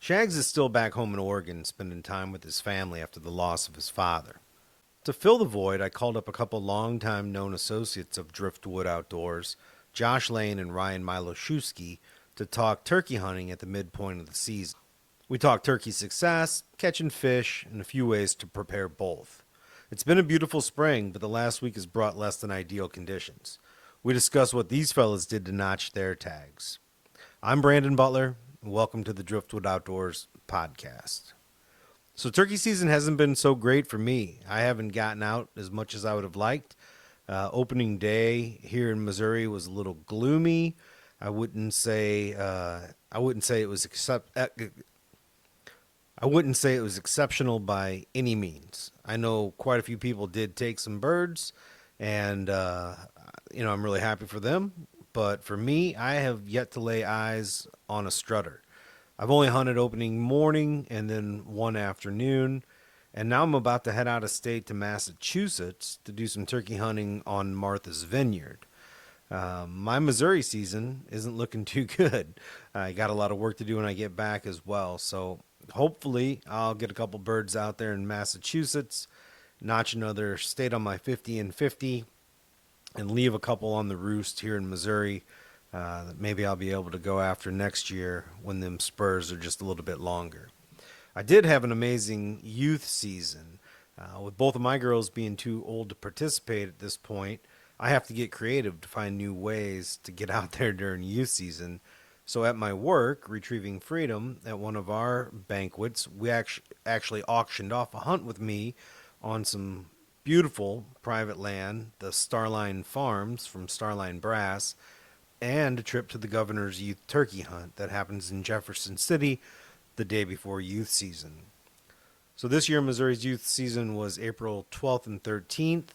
Shags is still back home in Oregon, spending time with his family after the loss of his father. To fill the void, I called up a couple longtime known associates of Driftwood Outdoors, Josh Lane and Ryan Miloshewski, to talk turkey hunting at the midpoint of the season. We talked turkey success, catching fish, and a few ways to prepare both. It's been a beautiful spring, but the last week has brought less than ideal conditions. We discuss what these fellas did to notch their tags. I'm Brandon Butler, and welcome to the Driftwood Outdoors podcast. So turkey season hasn't been so great for me. I haven't gotten out as much as I would have liked. Opening day here in Missouri was a little gloomy. I wouldn't say it was exceptional by any means. I know quite a few people did take some birds, and I'm really happy for them. But for me, I have yet to lay eyes on a strutter. I've only hunted opening morning and then one afternoon, and now I'm about to head out of state to Massachusetts to do some turkey hunting on Martha's Vineyard. My Missouri season isn't looking too good. I got a lot of work to do when I get back as well, so hopefully I'll get a couple birds out there in Massachusetts, notch another state on my 50 and 50, and leave a couple on the roost here in Missouri that maybe I'll be able to go after next year when them spurs are just a little bit longer. I did have an amazing youth season. With both of my girls being too old to participate at this point, I have to get creative to find new ways to get out there during youth season. So at my work, Retrieving Freedom, at one of our banquets, we actually auctioned off a hunt with me on some beautiful private land, the Starline Farms from Starline Brass, and a trip to the Governor's Youth Turkey Hunt that happens in Jefferson City the day before youth season. So this year, Missouri's youth season was April 12th and 13th.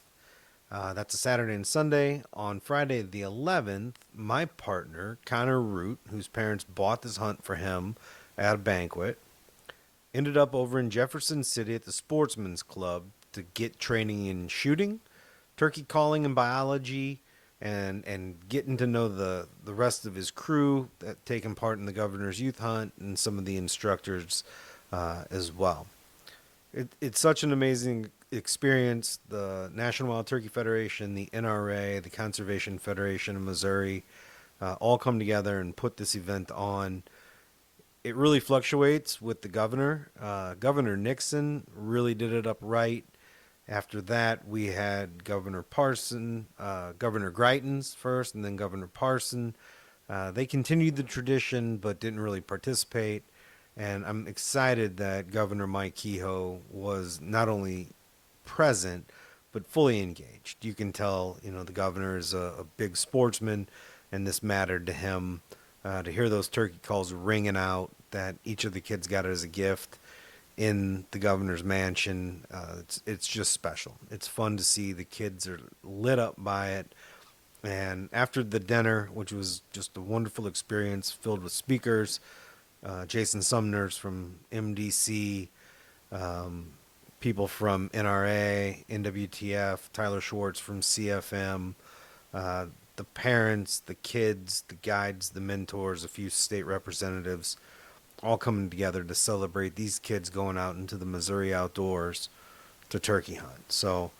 That's a Saturday and Sunday. On Friday the 11th, my partner, Connor Root, whose parents bought this hunt for him at a banquet, ended up over in Jefferson City at the Sportsman's Club to get training in shooting, turkey calling and biology, and getting to know the rest of his crew that taken part in the Governor's Youth Hunt and some of the instructors as well. It's such an amazing experience. The National Wild Turkey Federation, the NRA, the Conservation Federation of Missouri, all come together and put this event on. It really fluctuates with the governor. Governor Nixon really did it up right. After that, we had Governor Greitens first, and then Governor Parson. They continued the tradition, but didn't really participate. And I'm excited that Governor Mike Kehoe was not only present, but fully engaged. You can tell, the governor is a big sportsman, and this mattered to him. To hear those turkey calls ringing out that each of the kids got as a gift in the governor's mansion, it's just special. It's fun to see. The kids are lit up by it. And after the dinner, which was just a wonderful experience filled with speakers, Jason Sumner's from MDC, people from NRA, NWTF, Tyler Schwartz from CFM, the parents, the kids, the guides, the mentors, a few state representatives, all coming together to celebrate these kids going out into the Missouri outdoors to turkey hunt. So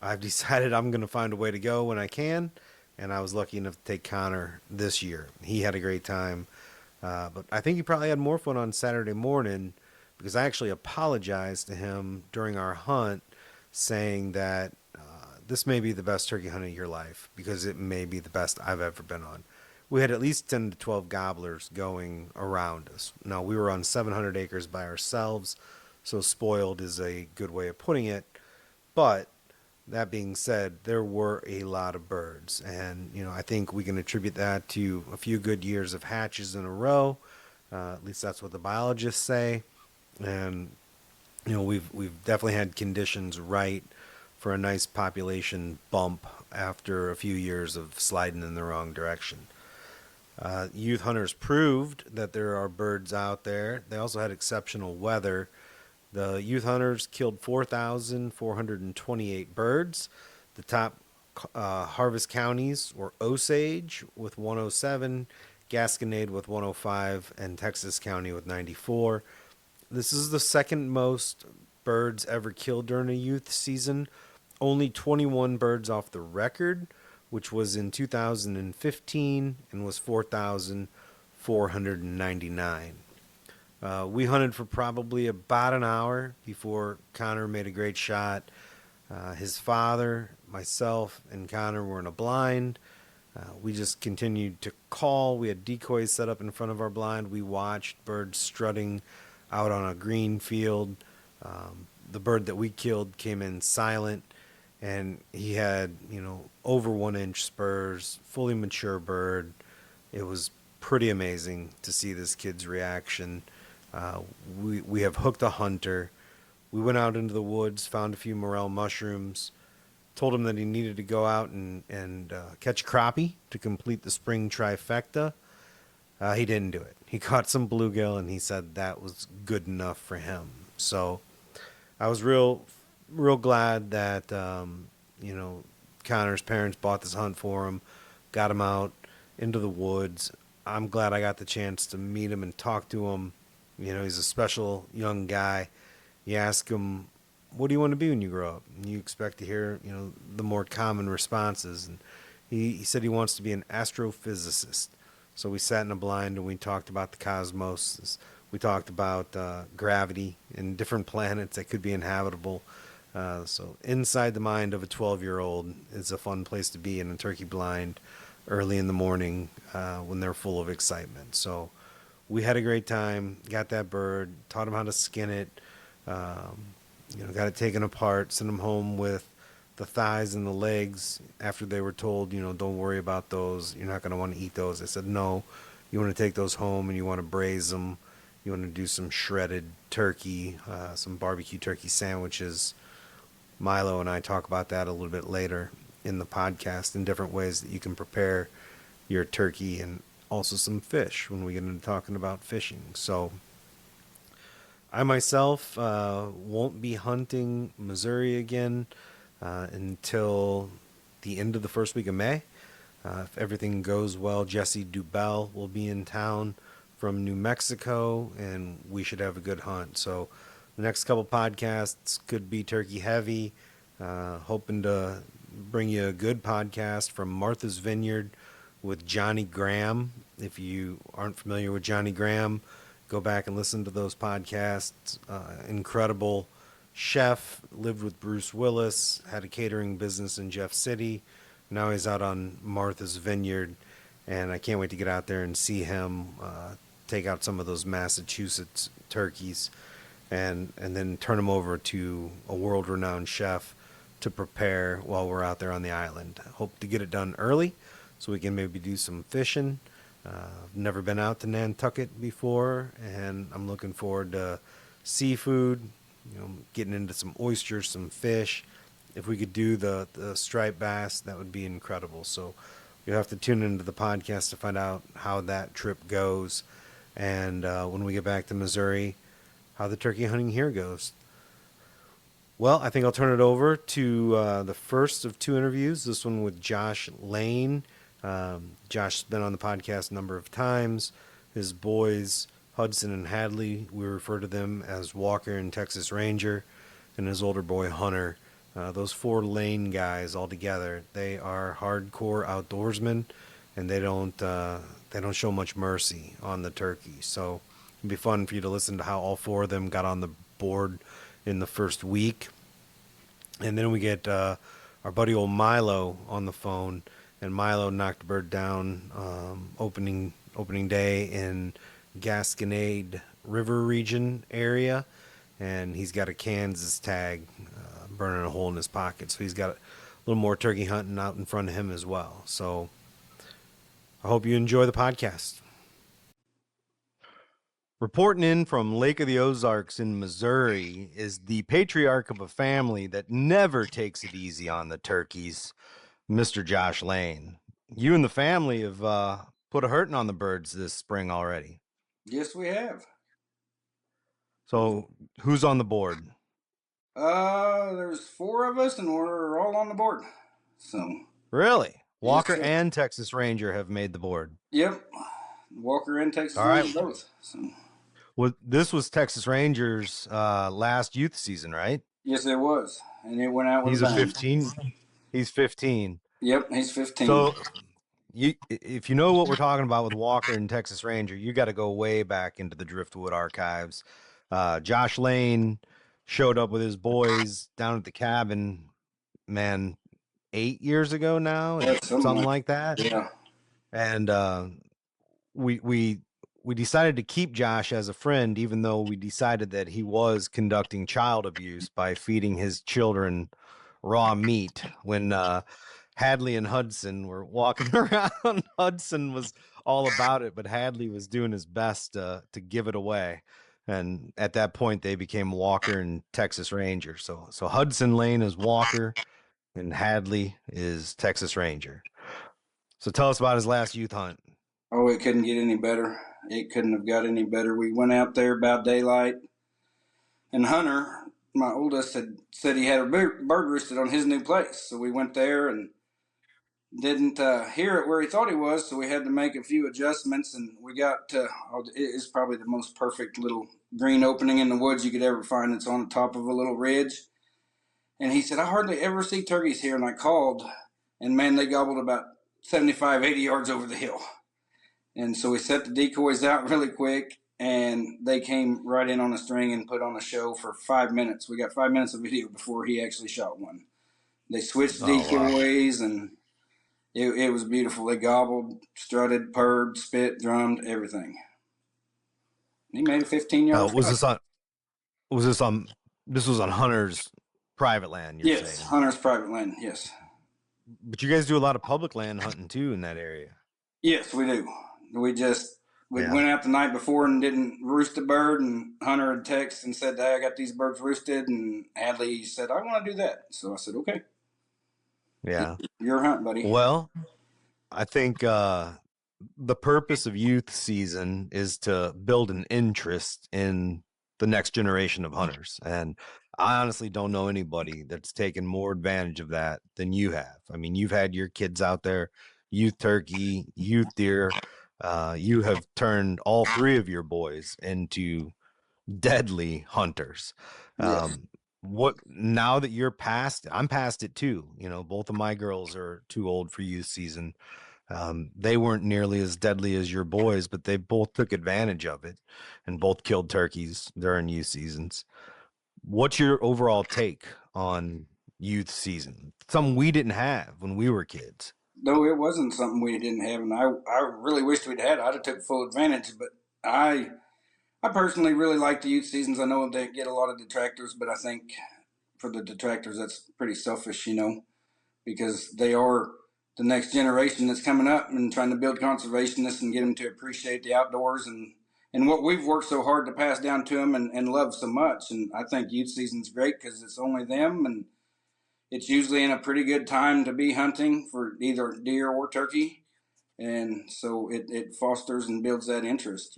I've decided I'm going to find a way to go when I can, and I was lucky enough to take Connor this year. He had a great time, but I think he probably had more fun on Saturday morning because I actually apologized to him during our hunt saying that this may be the best turkey hunt of your life because it may be the best I've ever been on. We had at least 10 to 12 gobblers going around us. Now, we were on 700 acres by ourselves, so spoiled is a good way of putting it. But that being said, there were a lot of birds. And, I think we can attribute that to a few good years of hatches in a row. At least that's what the biologists say. And, we've definitely had conditions right for a nice population bump after a few years of sliding in the wrong direction. Youth hunters proved that there are birds out there. They also had exceptional weather. The youth hunters killed 4,428 birds. The top harvest counties were Osage with 107, Gasconade with 105, and Texas County with 94. This is the second most birds ever killed during a youth season. Only 21 birds off the record, which was in 2015 and was 4,499. We hunted for probably about an hour before Connor made a great shot. His father, myself, and Connor were in a blind. We just continued to call. We had decoys set up in front of our blind. We watched birds strutting out on a green field. The bird that we killed came in silent, and he had, over 1 inch spurs, fully mature bird. It was pretty amazing to see this kid's reaction. We have hooked a hunter. We went out into the woods, found a few morel mushrooms, told him that he needed to go out and catch crappie to complete the spring trifecta. He didn't do it. He caught some bluegill, and he said that was good enough for him. So I was real glad that Connor's parents bought this hunt for him, got him out into the woods. I'm glad I got the chance to meet him and talk to him. He's a special young guy. You ask him, what do you want to be when you grow up? And you expect to hear, the more common responses. And he said he wants to be an astrophysicist. So we sat in a blind and we talked about the cosmos. We talked about gravity and different planets that could be inhabitable. So inside the mind of a 12-year-old is a fun place to be in a turkey blind early in the morning when they're full of excitement. So we had a great time, got that bird, taught him how to skin it, got it taken apart, sent him home with the thighs and the legs after they were told, don't worry about those. You're not going to want to eat those. I said, no, you want to take those home and you want to braise them. You want to do some shredded turkey, some barbecue turkey sandwiches. Milo and I talk about that a little bit later in the podcast in different ways that you can prepare your turkey, and also some fish when we get into talking about fishing. So I myself won't be hunting Missouri again until the end of the first week of May. If everything goes well, Jesse Dubell will be in town from New Mexico, and we should have a good hunt. So the next couple podcasts could be turkey heavy. Hoping to bring you a good podcast from Martha's Vineyard with Johnny Graham. If you aren't familiar with Johnny Graham, go back and listen to those podcasts. Incredible chef, lived with Bruce Willis, had a catering business in Jeff City. Now he's out on Martha's Vineyard, and I can't wait to get out there and see him take out some of those Massachusetts turkeys and then turn them over to a world-renowned chef to prepare while we're out there on the island. Hope to get it done early so we can maybe do some fishing. I've never been out to Nantucket before, and I'm looking forward to seafood, getting into some oysters, some fish. If we could do the striped bass, that would be incredible. So you'll have to tune into the podcast to find out how that trip goes. And when we get back to Missouri, how the turkey hunting here goes. Well, I think I'll turn it over to the first of two interviews, this one with Josh Lane. Josh has been on the podcast a number of times. His boys, Hudson and Hadley, we refer to them as Walker and Texas Ranger, and his older boy, Hunter. Those four Lane guys all together, they are hardcore outdoorsmen, and they don't show much mercy on the turkey. So it'd be fun for you to listen to how all four of them got on the board in the first week. And then we get our buddy old Milo on the phone, and Milo knocked a bird down opening day in Gasconade River region area, and he's got a Kansas tag burning a hole in his pocket. So he's got a little more turkey hunting out in front of him as well. So I hope you enjoy the podcast. Reporting in from Lake of the Ozarks in Missouri is the patriarch of a family that never takes it easy on the turkeys, Mr. Josh Lane. You and the family have put a hurting on the birds this spring already. Yes, we have. So who's on the board? There's four of us, and we're all on the board. So Really? yes, Walker sir. and Texas Ranger have made the board. Yep, Walker and Texas All right. Ranger both. So Well, this was Texas Rangers last youth season, right? yes, it was, and it went out with a He's a bang. 15. He's 15. Yep, he's 15. So if you know what we're talking about with Walker and Texas Ranger, you got to go way back into the Driftwood archives. Josh Lane showed up with his boys down at the cabin, man, 8 years ago now, Yeah, and something something like like that. yeah. And we we we decided to keep Josh as a friend, even though we decided that he was conducting child abuse by feeding his children raw meat when Hadley and Hudson were walking around. Hudson was all about it, but Hadley was doing his best to give it away. And at that point, they became Walker and Texas Ranger. So Hudson Lane is Walker, and Hadley is Texas Ranger. So tell us about his last youth hunt. Oh, it couldn't get any better. It couldn't have got any better. We went out there about daylight, and Hunter, my oldest, had said he had a bird roosted on his new place. So we went there and didn't hear it where he thought he was. So we had to make a few adjustments, and we got to. It's probably the most perfect little green opening in the woods you could ever find. It's on the top of a little ridge. And he said, I hardly ever see turkeys here. And I called, and man, they gobbled about 75, 80 yards over the hill. And so we set the decoys out really quick, and they came right in on a string and put on a show for 5 minutes. We got 5 minutes of video before he actually shot one. They switched Oh wow. decoys, and it was beautiful. They gobbled, strutted, purred, spit, drummed, everything. He made a 15-yard Was shot. this on? Was this on? This was on Hunter's private land. You're Yes, saying, Hunter's private land. Yes. but you guys do a lot of public land hunting too in that area. Yes, we do. We Yeah. went out the night before and didn't roost a bird, and Hunter had texted and said, "Hey, I got these birds roosted," and Hadley said, "I want to do that." So I said, "Okay, Yeah. your hunt, buddy." Well, I think the purpose of youth season is to build an interest in the next generation of hunters. And I honestly don't know anybody that's taken more advantage of that than you have. I mean, you've had your kids out there, youth turkey, youth deer. You have turned all three of your boys into deadly hunters. Yes. What now that you're past, I'm past it too. You know, both of my girls are too old for youth season. They weren't nearly as deadly as your boys, but they both took advantage of it and both killed turkeys during youth seasons. What's your overall take on youth season? Something we didn't have when we were kids. No, it wasn't something we didn't have, and I really wished we'd had. I'd have took full advantage, but I I personally really like the youth seasons. I know they get a lot of detractors, but I think for the detractors, that's pretty selfish, because they are the next generation that's coming up and trying to build conservationists and get them to appreciate the outdoors and what we've worked so hard to pass down to them and love so much. And I think youth season's great because it's only them, and it's usually in a pretty good time to be hunting for either deer or turkey. And so it fosters and builds that interest,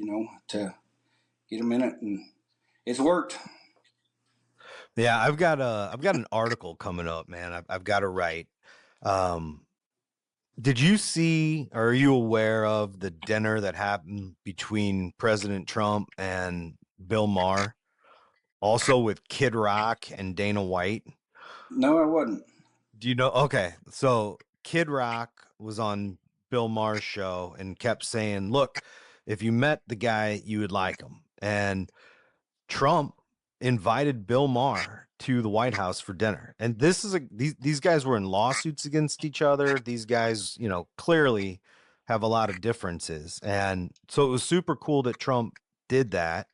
to get them in it. And it's worked. Yeah, I've got an article coming up, man. I've got to write. Um, did you see, or are you aware of the dinner that happened between President Trump and Bill Maher? Also with Kid Rock and Dana White. No, I wasn't. Do you know? Okay, so Kid Rock was on Bill Maher's show and kept saying, "Look, if you met the guy, you would like him." And Trump invited Bill Maher to the White House for dinner. And these guys were in lawsuits against each other. These guys, clearly have a lot of differences. And so it was super cool that Trump did that.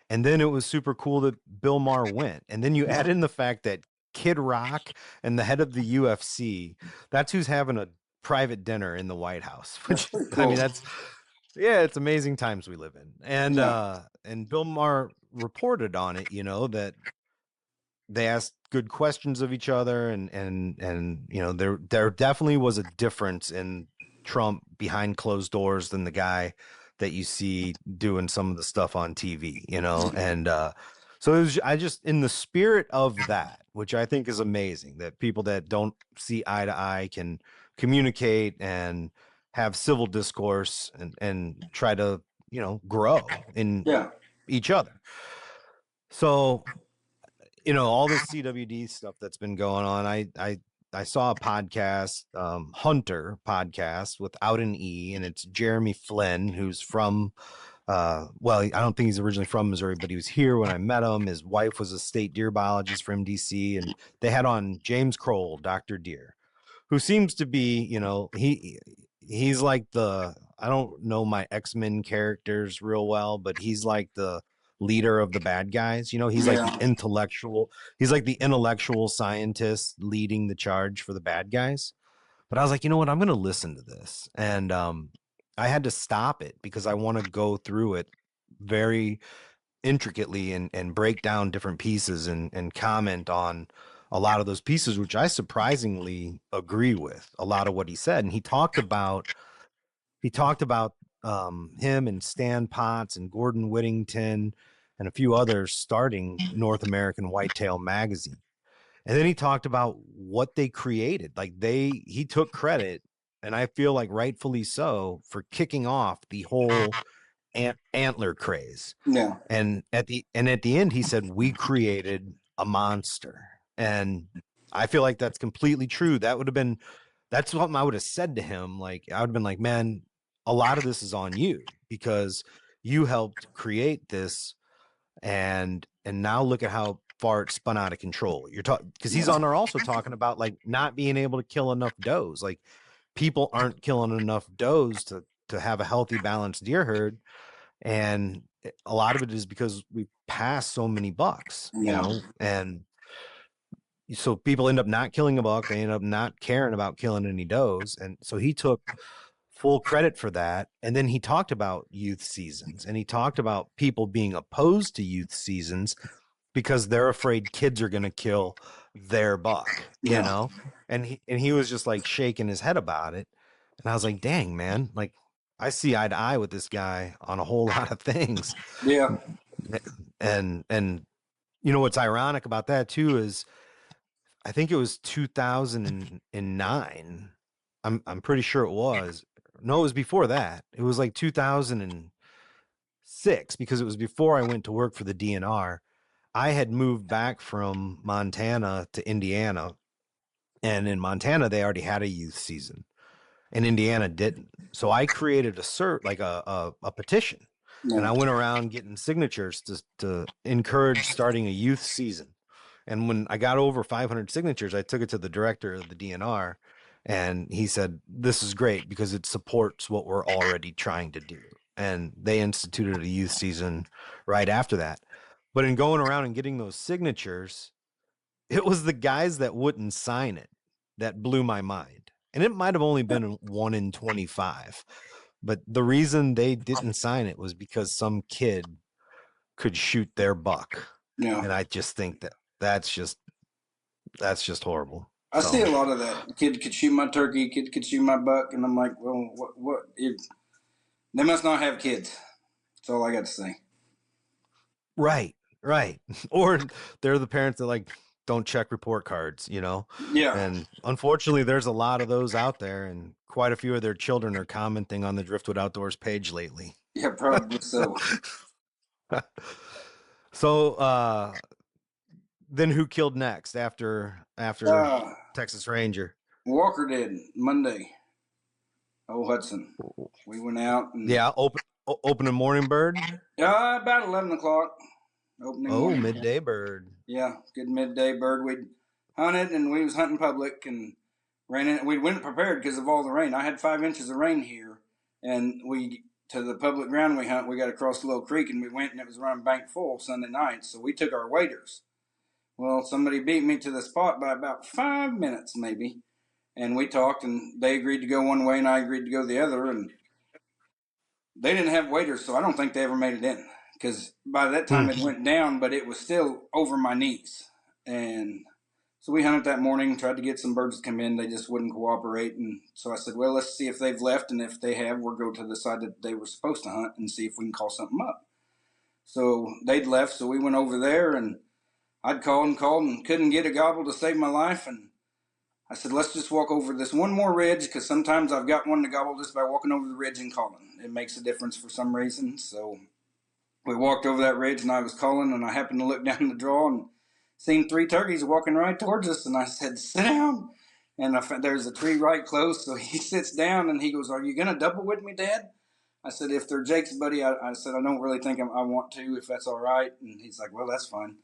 And then it was super cool that Bill Maher went. And then you add in the fact that Kid Rock and the head of the UFC, that's who's having a private dinner in the White House, That's which pretty I cool. mean, yeah, it's amazing times we live in. Yeah. And Bill Maher reported on it, that they asked good questions of each other and there definitely was a difference in Trump behind closed doors than the guy that you see doing some of the stuff on TV, and so I just in the spirit of that, which I think is amazing that people that don't see eye to eye can communicate and have civil discourse and try to, grow in Yeah. each other. So, all this CWD stuff that's been going on, I saw a podcast, Hunter podcast without an E, and it's Jeremy Flynn, who's from, well, I don't think he's originally from Missouri, but he was here when I met him. His wife was a state deer biologist from DC, and they had on James Kroll, Dr. Deer, who seems to be, he's like the, I don't know my X-Men characters real well, but he's like the leader of the bad guys. He's like the Yeah. intellectual, he's like the intellectual scientist leading the charge for the bad guys. But I was like, you know what? I'm going to listen to this. And I had to stop it because I want to go through it very intricately and break down different pieces and comment on a lot of those pieces, which I surprisingly agree with a lot of what he said. And he talked about him and Stan Potts and Gordon Whittington and a few others starting North American Whitetail Magazine. And then he talked about what they created. Like he took credit, and I feel like rightfully so, for kicking off the whole antler craze. Yeah. And at the end he said, we created a monster. And I feel like that's completely true. That's what I would have said to him. Like, I would have been like, man, a lot of this is on you because you helped create this, and now look at how far it spun out of control. You're talking because he's on there also talking about like not being able to kill enough does. Like, people aren't killing enough does to have a healthy, balanced deer herd, and a lot of it is because we pass so many bucks, Yeah. and so people end up not killing a buck. They end up not caring about killing any does, and so he took full credit for that. And then he talked about youth seasons, and he talked about people being opposed to youth seasons because they're afraid kids are going to kill their buck, Yeah. and he was just like shaking his head about it. And I was like, dang, man, like, I see eye to eye with this guy on a whole lot of things. Yeah. And what's ironic about that too is I think it was 2009. I'm pretty sure it was. No, it was before that. It was like 2006, because it was before I went to work for the DNR. I had moved back from Montana to Indiana, and in Montana they already had a youth season, and Indiana didn't. So I created a petition, and Yeah. I went around getting signatures to encourage starting a youth season. And when I got over 500 signatures, I took it to the director of the DNR, and he said, "This is great because it supports what we're already trying to do." And they instituted a youth season right after that. But in going around and getting those signatures, it was the guys that wouldn't sign it that blew my mind. And it might have only been 1 in 25. But the reason they didn't sign it was because some kid could shoot their buck. Yeah. And I just think that's just horrible. I see So, a lot of that. Kid could shoot my turkey. Kid could shoot my buck, and I'm like, well, what? They must not have kids. That's all I got to say. right, right. Or they're the parents that like don't check report cards. Yeah. And unfortunately, there's a lot of those out there, and quite a few of their children are commenting on the Driftwood Outdoors page lately. Yeah. Probably so. So then who killed next after Uh, Texas Ranger? Walker did Monday. Oh, Hudson. We went out and Yeah, opening morning bird. about 11 o'clock. Opening Oh, morning. midday bird. Yeah, good midday bird. We'd hunted and we was hunting public and ran in. We went prepared because of all the rain. I had 5 inches of rain here, and we to the public ground we hunt. We got across the little creek and we went, and it was running bank full Sunday night. So we took our waders. Well, somebody beat me to the spot by about 5 minutes maybe, and we talked, and they agreed to go one way and I agreed to go the other, and they didn't have waders, so I don't think they ever made it in because by that time Hmm. it went down, but it was still over my knees. And so we hunted that morning, tried to get some birds to come in. They just wouldn't cooperate. And so I said, well, let's see if they've left. And if they have, we'll go to the side that they were supposed to hunt and see if we can call something up. So they'd left. So we went over there, and I'd called and couldn't get a gobble to save my life. And I said, let's just walk over this one more ridge because sometimes I've got one to gobble just by walking over the ridge and calling. It makes a difference for some reason. So we walked over that ridge and I was calling and I happened to look down the draw and seen three turkeys walking right towards us. And I said, sit down. And there's a tree right close. So he sits down and he goes, are you going to double with me, Dad? I said, if they're Jake's buddy, I said, I don't really think I want to, if that's all right. And he's like, well, that's fine.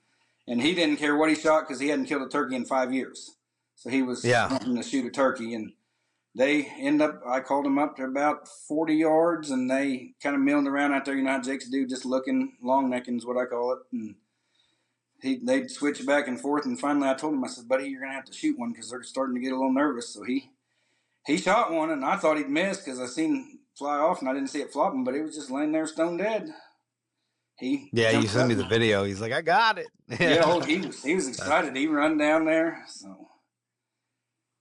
And he didn't care what he shot because he hadn't killed a turkey in 5 years. So he was Yeah. wanting to shoot a turkey. And they end up, I called them up to about 40 yards and they kind of milled around out there. You know how Jake's do, just looking, long necking is what I call it. And they'd switch back and forth. And finally I told him, I said, buddy, you're going to have to shoot one because they're starting to get a little nervous. So he shot one and I thought he'd miss because I seen fly off and I didn't see it flopping, but it was just laying there stone dead. He Yeah, you jumped sent up. me the video. He's like, I got it. Yeah, oh, Yeah. he was excited. He run down there, so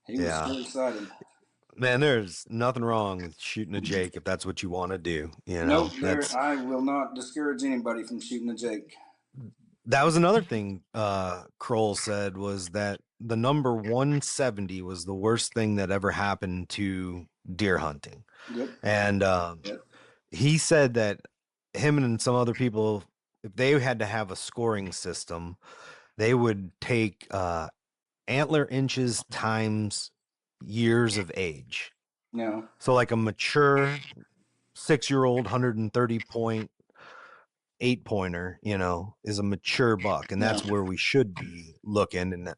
he was Yeah. so excited. Man, there's nothing wrong with shooting a Jake if that's what you want to do. You Nope, know, there. I will not discourage anybody from shooting a Jake. that was another thing Kroll said was that the number 170 was the worst thing that ever happened to deer hunting. Yep. And Yep. he said that him and some other people, if they had to have a scoring system, they would take antler inches times years of age. No. So like a mature 6-year-old 130 point 8-pointer, is a mature buck, and No. that's where we should be looking. And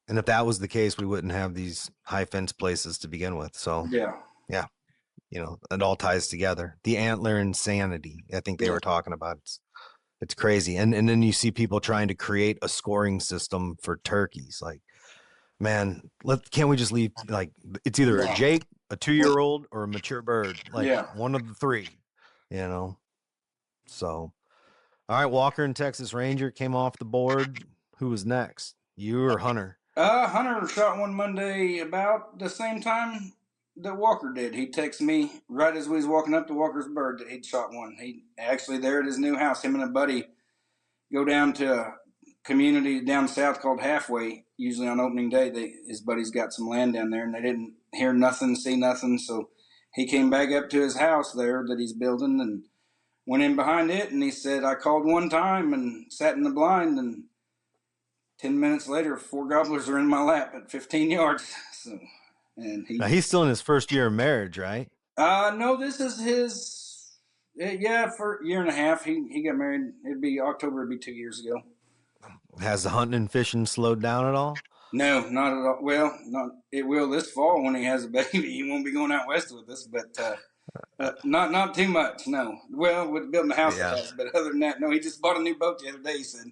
and if that was the case, we wouldn't have these high fence places to begin with. So Yeah. yeah, it all ties together. The antler insanity, I think they Yeah. were talking about. It's crazy. And then you see people trying to create a scoring system for turkeys. Like, man, can't we just leave, like, it's either a Yeah. Jake, a 2-year-old, or a mature bird, like Yeah. one of the three, so all right, Walker and Texas Ranger came off the board. Who was next, you or Hunter? Hunter shot one Monday about the same time that Walker did. He texted me right as we was walking up to Walker's bird that he'd shot one. He actually there at his new house. Him and a buddy go down to a community down south called Halfway. Usually on opening day, his buddy's got some land down there, and they didn't hear nothing, see nothing. So he came back up to his house there that he's building and went in behind it. And he said, I called one time and sat in the blind, and 10 minutes later, 4 gobblers are in my lap at 15 yards. So, and Now he's still in his first year of marriage, right? no, this is his, yeah, for a year and a half. He got married. It'd be October. It'd be 2 years ago. Has the hunting and fishing slowed down at all? No, not at all. Well, not it will this fall when he has a baby. He won't be going out west with us, but not too much. No. Well, with building the house, Yeah. it has. But other than that, no. He just bought a new boat the other day. He said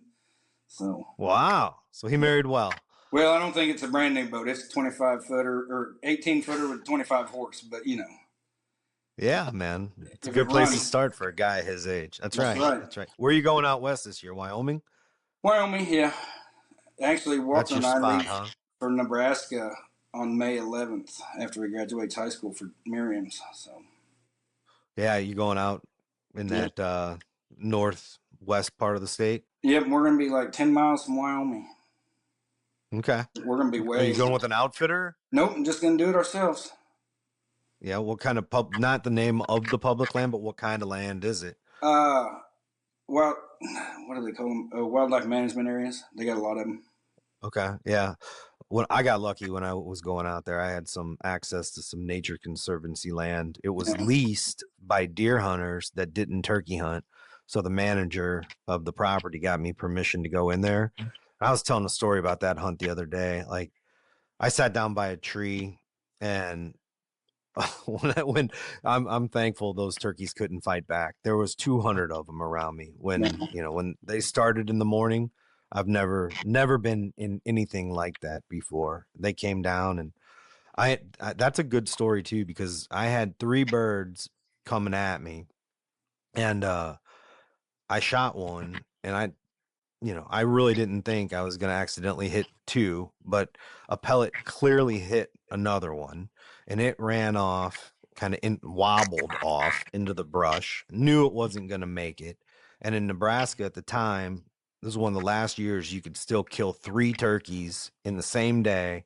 so. Wow. So he married well. Well, I don't think it's a brand new boat. It's a 25-footer or 18-footer with 25 horse. But Yeah, man. It's a if it good place to runs, start for a guy his age. That's that's right. right. That's right. Where are you going out west this year? Wyoming? Wyoming, yeah. Actually, That's Walker your and I spot, leave huh? for Nebraska on May 11th after he graduates high school for Miriam's. So. Yeah, you going out in Yeah. that northwest part of the state? Yep, we're gonna be like 10 miles from Wyoming. Okay. We're gonna be Are you way. going with an outfitter? Nope, I'm just gonna do it ourselves. Yeah, what kind of not the name of the public land, but what kind of land is it? Uh, well, what do they call them? Wildlife management areas. They got a lot of them. Okay. Yeah. When I got lucky when I was going out there, I had some access to some nature conservancy land. It was Yeah. leased by deer hunters that didn't turkey hunt. So the manager of the property got me permission to go in there. I was telling a story about that hunt the other day. Like, I sat down by a tree, and when I'm thankful those turkeys couldn't fight back. There was 200 of them around me when they started in the morning. I've never been in anything like that before. They came down, and I that's a good story too, because I had 3 birds coming at me, and I shot one, and I really didn't think I was going to accidentally hit 2, but a pellet clearly hit another one, and it ran off, kind of wobbled off into the brush. Knew it wasn't going to make it. And in Nebraska at the time, This is one of the last years you could still kill 3 turkeys in the same day,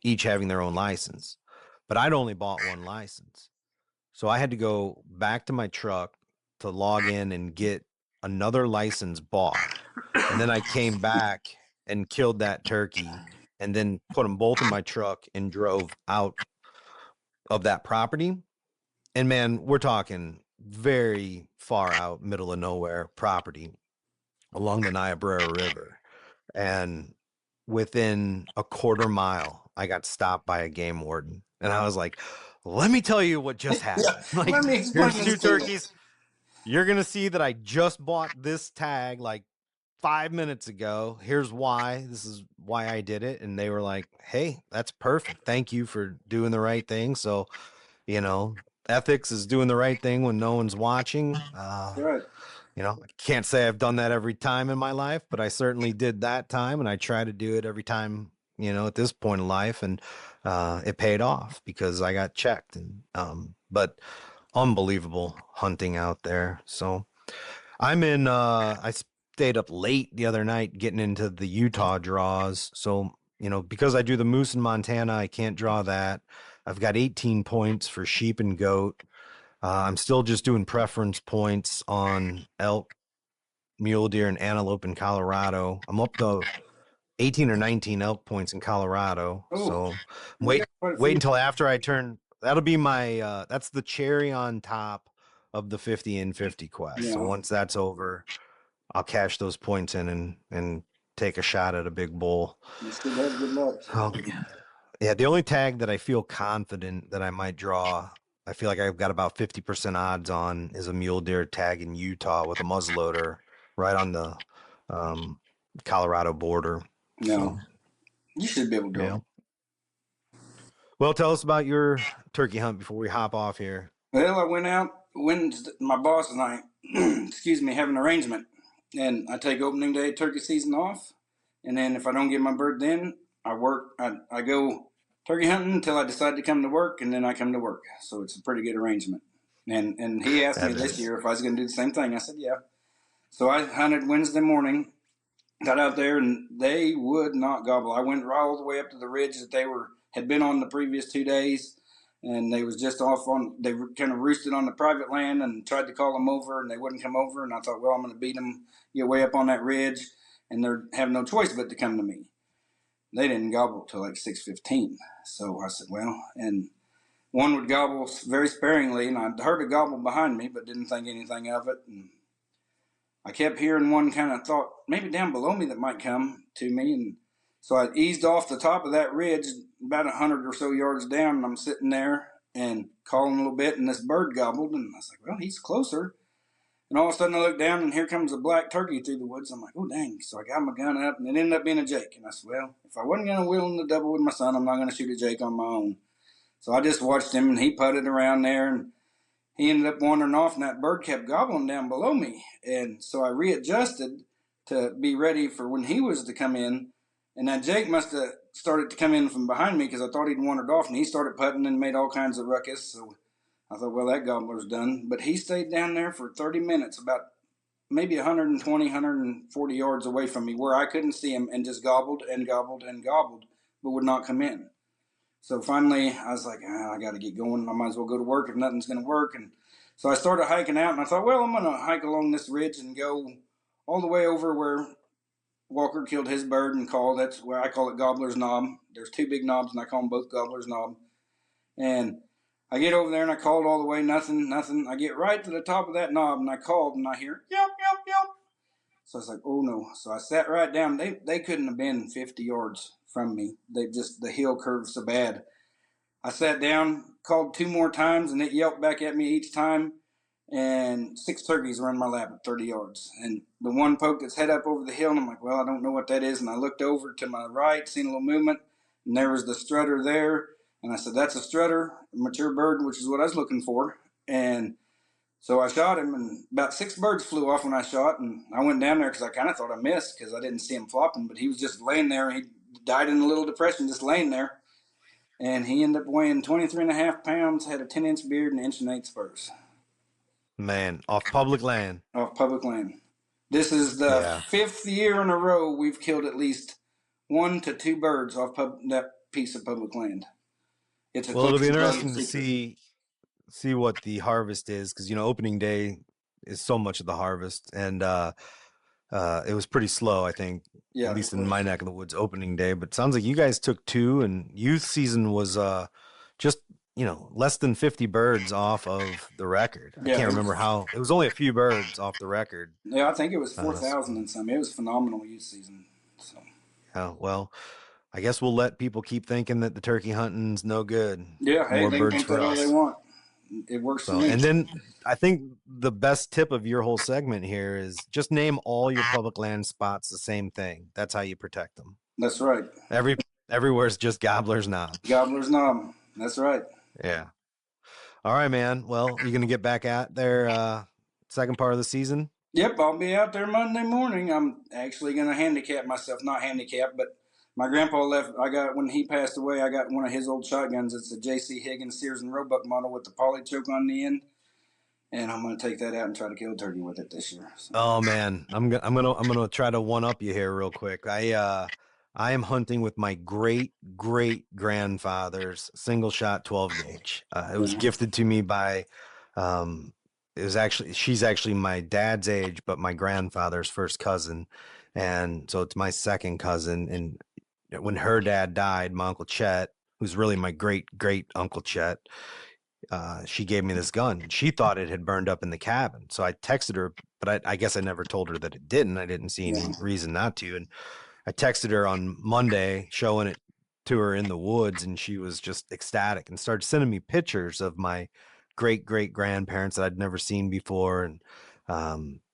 each having their own license. But I'd only bought one license. So I had to go back to my truck to log in and get another license bought. And then I came back and killed that turkey and then put them both in my truck and drove out of that property. And man, we're talking very far out, middle of nowhere property along the Niobrara River. And within a quarter mile, I got stopped by a game warden. And I was like, let me tell you what just Yeah, happened. Like, let me explain here's this two to you. turkeys. You're going to see that I just bought this tag like 5 minutes ago. Here's why. This is why I did it. And they were like, hey, that's perfect. Thank you for doing the right thing. So, you know, ethics is doing the right thing when no one's watching. Right. I can't say I've done that every time in my life, but I certainly did that time, and I try to do it every time, at this point in life, and it paid off because I got checked. And but unbelievable hunting out there. So I'm in. I stayed up late the other night getting into the Utah draws. So because I do the moose in Montana, I can't draw that. I've got 18 points for sheep and goat. I'm still just doing preference points on elk, mule deer, and antelope in Colorado. I'm up to 18 or 19 elk points in Colorado. Oh, So you wait, got quite a wait few. until after I turn. That'll be my. That's the cherry on top of the 50 and 50 quest. So Yeah, once that's over, I'll cash those points in and take a shot at a big bull. you should have good luck. So yeah, the only tag that I feel confident that I might draw, I feel like I've got about 50% odds on, is a mule deer tag in Utah with a muzzleloader right on the um, Colorado border. No, So, you should be able to draw. yeah. Well, tell us about your turkey hunt before we hop off here. Well, I went out Wednesday. My boss and I, excuse me, have an arrangement, and I take opening day turkey season off, and then if I don't get my bird, then I work. I go turkey hunting until I decide to come to work, and then I come to work. So it's a pretty good arrangement. And he asked me That this is, year if I was going to do the same thing. I said yeah. So I hunted Wednesday morning, got out there, and they would not gobble. I went right all the way up to the ridge that they had been on the previous 2 days, and they was just off on. They kind of roosted on the private land and tried to call them over, and they wouldn't come over. And I thought, well, I'm going to beat them, get way up on that ridge, and they have no choice but to come to me. They didn't gobble till like 6:15. So I said, well, and one would gobble very sparingly, and I heard a gobble behind me, but didn't think anything of it. And I kept hearing one, kind of thought maybe down below me that might come to me. And so I eased off the top of that ridge about 100 or so yards down, and I'm sitting there and calling a little bit, and this bird gobbled. And I was like, well, he's closer. And all of a sudden I look down, and here comes a black turkey through the woods. I'm like, oh, dang. So I got my gun up, and it ended up being a jake. And I said, well, if I wasn't going to wheel in the double with my son, I'm not going to shoot a jake on my own. So I just watched him, and he putted around there, and he ended up wandering off, and that bird kept gobbling down below me. And so I readjusted to be ready for when he was to come in. And that Jake must have started to come in from behind me because I thought he'd wandered off, and he started putting and made all kinds of ruckus. So I thought, well, that gobbler's done. But he stayed down there for 30 minutes, about maybe 120, 140 yards away from me, where I couldn't see him, and just gobbled and gobbled and gobbled, but would not come in. So finally, I was like, I got to get going. I might as well go to work if nothing's going to work. And so I started hiking out, and I thought, well, I'm going to hike along this ridge and go all the way over where Walker killed his bird and called. That's where I call it Gobbler's Knob. There's two big knobs, and I call them both Gobbler's Knob. And I get over there, and I called all the way, nothing, nothing. I get right to the top of that knob, and I called, and I hear, yelp, yelp, yelp. So I was like, oh no. So I sat right down. They couldn't have been 50 yards from me. The hill curved so bad. I sat down, called two more times, and it yelped back at me each time. And six turkeys were in my lap at 30 yards. And the one poked its head up over the hill, and I'm like, well, I don't know what that is. And I looked over to my right, seen a little movement, and there was the strutter there. And I said, that's a strutter, a mature bird, which is what I was looking for. And so I shot him, and about six birds flew off when I shot. And I went down there because I kind of thought I missed because I didn't see him flopping, but he was just laying there. He died in a little depression, just laying there. And he ended up weighing 23 and a half pounds, had a 10-inch beard, and an inch and eight spurs man, off public land. off public land. This is the Yeah. 5th year in a row we've killed at least 1 to 2 birds off that piece of public land. It's a Well, it'll be close guarded interesting to secret. see what the harvest is, because opening day is so much of the harvest, and it was pretty slow, I think, at Yeah, least in my neck of the woods opening day. But it sounds like you guys took two, and youth season was just less than 50 birds off of the record. I yeah, can't remember how it was only a few birds off the record. yeah. I think it was four So, thousand and some. It was phenomenal youth season. So yeah, well, I guess we'll let people keep thinking that the turkey hunting's no good. yeah, hey, More they can birds think for that all they us. want. It works for So, me. and then I think the best tip of your whole segment here is just name all your public land spots the same thing. That's how you protect them. That's right. Every Everywhere's just gobbler's knob. Gobbler's knob. That's right. Yeah. All right, man. Well, you gonna get back at their second part of the season? Yep, I'll be out there Monday morning. I'm actually going to handicap myself. Not handicap, but my grandpa left. I got, when he passed away, I got one of his old shotguns. It's a J.C. Higgins Sears and Roebuck model with the poly choke on the end, and I'm going to take that out and try to kill a turkey with it this year. So. Oh man, I'm gonna try to one up you here real quick. I am hunting with my great great grandfather's single shot 12 gauge. It was Yeah. gifted to me by she's actually my dad's age, but my grandfather's first cousin, and so it's my second cousin. And when her dad died, my uncle Chet, who's really my great great uncle Chet, she gave me this gun. She thought it had burned up in the cabin. So I texted her, but I guess I never told her that it didn't. I didn't see Yeah. any reason not to. And I texted her on Monday, showing it to her in the woods, and she was just ecstatic and started sending me pictures of my great great grandparents that I'd never seen before. And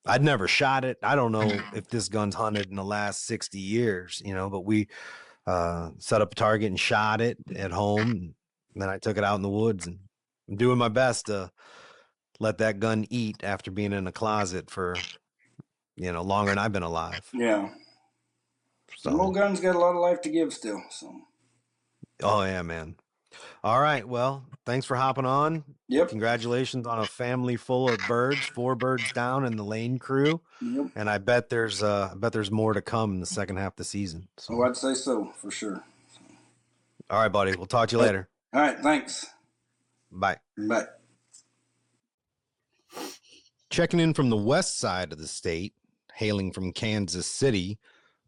I'd never shot it. I don't know if this gun's hunted in the last 60 years, but we set up a target and shot it at home. And then I took it out in the woods, and I'm doing my best to let that gun eat after being in a closet for, longer than I've been alive. Yeah. Them So, old guns got a lot of life to give still. So. oh yeah, man. All right. Well, thanks for hopping on. Yep. Congratulations on a family full of birds, 4 birds down in the lane crew. Yep. And I bet there's more to come in the second half of the season. Oh, So, I'd say so for sure. all right, buddy. We'll talk to you All later. right. Thanks. Bye. Bye. Checking in from the west side of the state, hailing from Kansas City,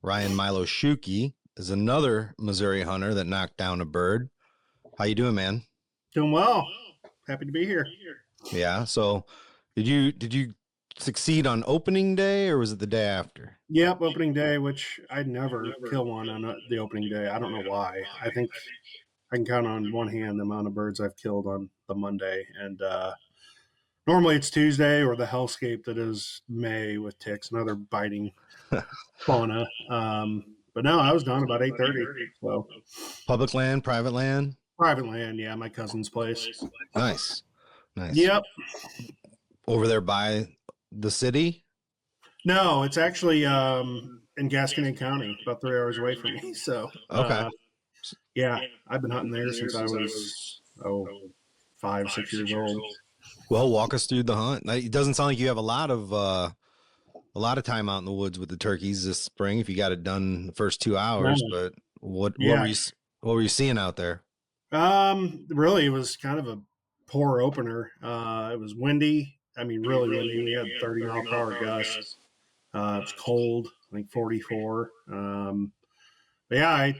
Ryan Miloshewski is another Missouri hunter that knocked down a bird. How you doing, man? Doing well. Happy to be here. Yeah. So, did you succeed on opening day, or was it the day after? Yep, opening day, which I'd never kill one on the opening day. I don't know why. I think I can count on one hand the amount of birds I've killed on the Monday. And normally it's Tuesday or the hellscape that is May with ticks and other biting fauna. But no, I was done about 8:30. So Public land, private land? private land, yeah, my cousin's place. Nice. Nice. Yep. Over there by the city? No, it's actually in Gasconade County, about 3 hours away from me. So Okay. yeah, I've been hunting there since I was 5, 6 years old. Well, walk us through the hunt. It doesn't sound like you have a lot of time out in the woods with the turkeys this spring if you got it done the first 2 hours, but what Yeah. were you seeing out there? Really, it was kind of a poor opener. It was windy. I mean, really windy. We had 30-mile-per-hour gusts. It was cold, I think 44. But yeah,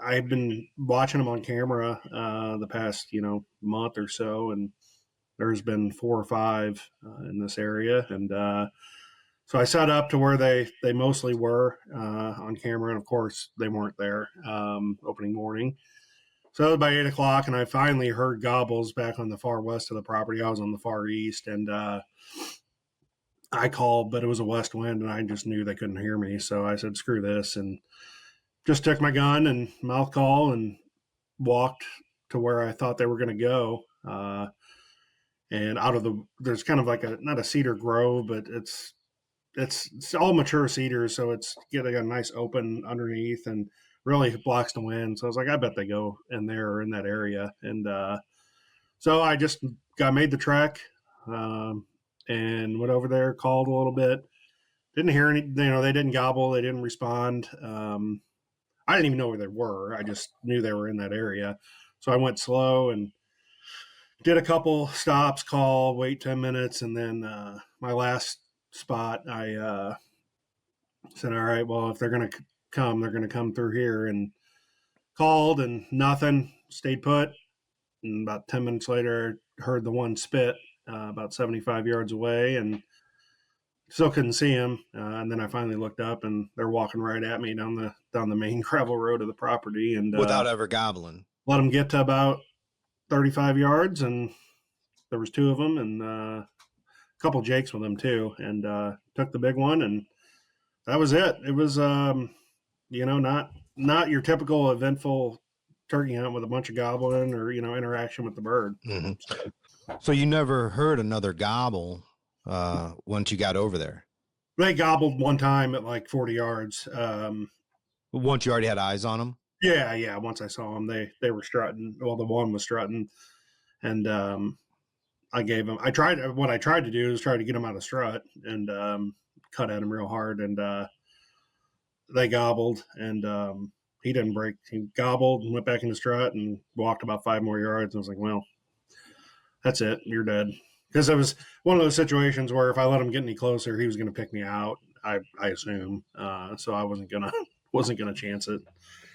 I've been watching them on camera the past month or so, and there's been 4 or 5 in this area, and so I set up to where they mostly were on camera, and of course they weren't there opening morning. So it was about 8 o'clock, and I finally heard gobbles back on the far west of the property. I was on the far east, and I called, but it was a west wind, and I just knew they couldn't hear me. So I said, "Screw this," and just took my gun and mouth call and walked to where I thought they were going to go. And there's kind of like not a cedar grove, but it's all mature cedars, so it's getting a nice open underneath and really blocks the wind. So I was like, I bet they go in there or in that area. And so I just made the trek and went over there, called a little bit, Didn't hear any, they didn't gobble. They didn't respond. I didn't even know where they were. I just knew they were in that area. So I went slow and did a couple stops, call, wait 10 minutes. And then my last spot, I said, all right, well, if they're going to come, they're going to come through here. And called and nothing, stayed put. And about 10 minutes later, heard the one spit about 75 yards away and still couldn't see him. And then I finally looked up and they're walking right at me down the main gravel road of the property and Without ever gobbling. let them get to about 35 yards. And there was two of them and a couple jakes with them too. And took the big one and that was it. It was, not your typical eventful turkey hunt with a bunch of gobbling or, interaction with the bird. Mm-hmm. So you never heard another gobble once you got over there? They gobbled one time at like 40 yards. Once you already had eyes on them? Yeah. Once I saw them, they were strutting. Well, the one was strutting, and I gave him. What I tried to do is try to get him out of strut and cut at him real hard, and they gobbled, and he didn't break. He gobbled and went back into strut and walked about 5 more yards. I was like, well, that's it. You're dead. Because it was one of those situations where if I let him get any closer, he was going to pick me out. I assume. So I wasn't gonna chance it.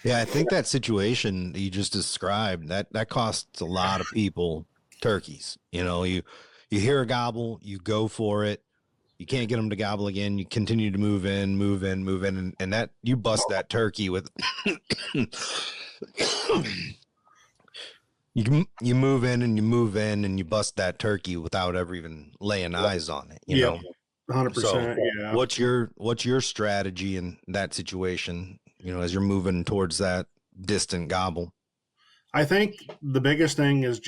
Yeah, I think that situation you just described that costs a lot of people turkeys. You hear a gobble, you go for it. You can't get them to gobble again. You continue to move in, and that you bust that turkey with. You move in and you bust that turkey without ever even laying eyes on it. You know, 100%. So yeah. what's your strategy in that situation? As you're moving towards that distant gobble. I think the biggest thing is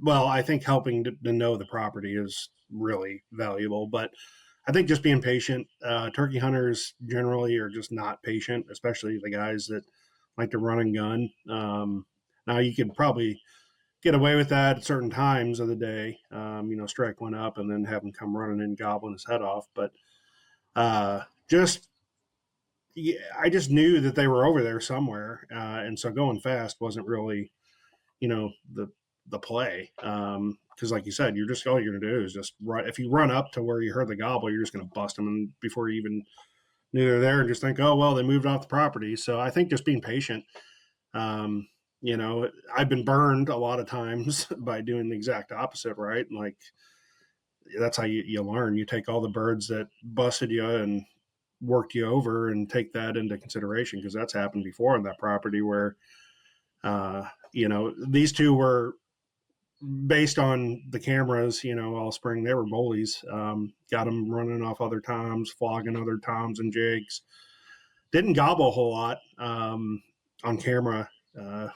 I think helping to know the property is really valuable, but I think just being patient. Turkey hunters generally are just not patient, especially the guys that like to run and gun. Now you could probably get away with that at certain times of the day, strike one up and then have him come running and gobbling his head off. But I just knew that they were over there somewhere, and so going fast wasn't really, the play. Because like you said, all you're gonna do is just run. If you run up to where you heard the gobble, you're just gonna bust them, and before you even knew they're there, and just think, oh well, they moved off the property. So I think just being patient. I've been burned a lot of times by doing the exact opposite, right? Like that's how you learn. You take all the birds that busted you and worked you over and take that into consideration because that's happened before on that property where, these two were based on the cameras, all spring, they were bullies. Got them running off other toms, flogging other toms and jigs. Didn't gobble a whole lot on camera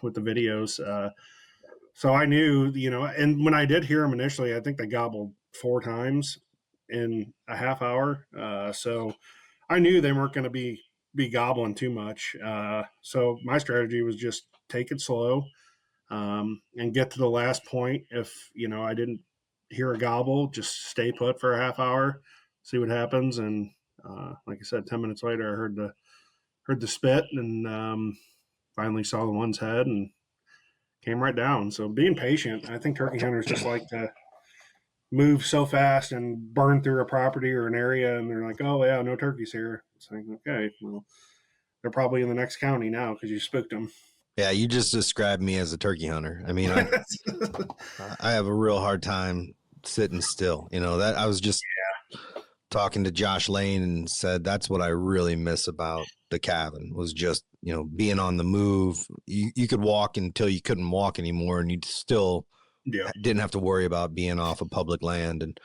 with the videos. So I knew, and when I did hear them initially, I think they gobbled 4 times in a half hour. So I knew they weren't going to be gobbling too much. So my strategy was just take it slow and get to the last point. If, I didn't hear a gobble, just stay put for a half hour, see what happens. And like I said, 10 minutes later, I heard the spit and finally saw the one's head and came right down. So being patient, I think turkey hunters just like to move so fast and burn through a property or an area, and they're like, "Oh yeah, no turkeys here." It's like, okay, well, they're probably in the next county now because you spooked them. Yeah, you just described me as a turkey hunter. I mean, I have a real hard time sitting still. That I was just talking to Josh Lane and said that's what I really miss about the cabin was just being on the move. You could walk until you couldn't walk anymore, and you still didn't have to worry about being off of public land. And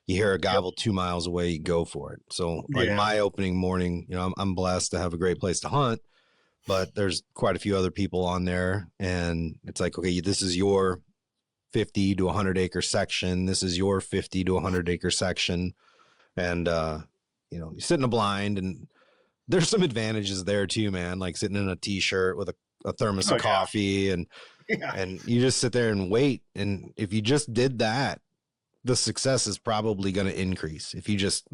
you hear a gobble 2 miles away, you go for it. So like my opening morning, I'm blessed to have a great place to hunt, but there's quite a few other people on there, and it's like, okay, this is your 50 to 100 acre section. This is your 50 to 100 acre section. And, you sit in a blind, and there's some advantages there too, man. Like sitting in a t-shirt with a thermos of coffee and you just sit there and wait. And if you just did that, the success is probably going to increase. If you just,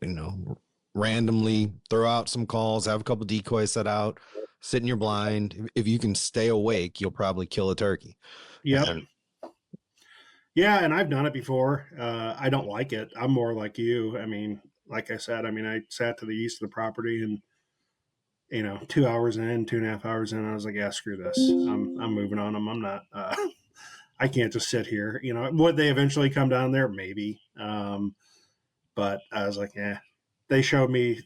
you know, randomly throw out some calls, have a couple decoys set out, sit in your blind. If you can stay awake, you'll probably kill a turkey. Yep. And Yeah, and I've done it before. I don't like it. I'm more like you. I mean, like I said, I mean, I sat to the east of the property, and 2 hours in, 2.5 hours in, I was like, yeah, screw this. I'm moving on them. I'm not. I can't just sit here. Would they eventually come down there? Maybe. But I was like, yeah. They showed me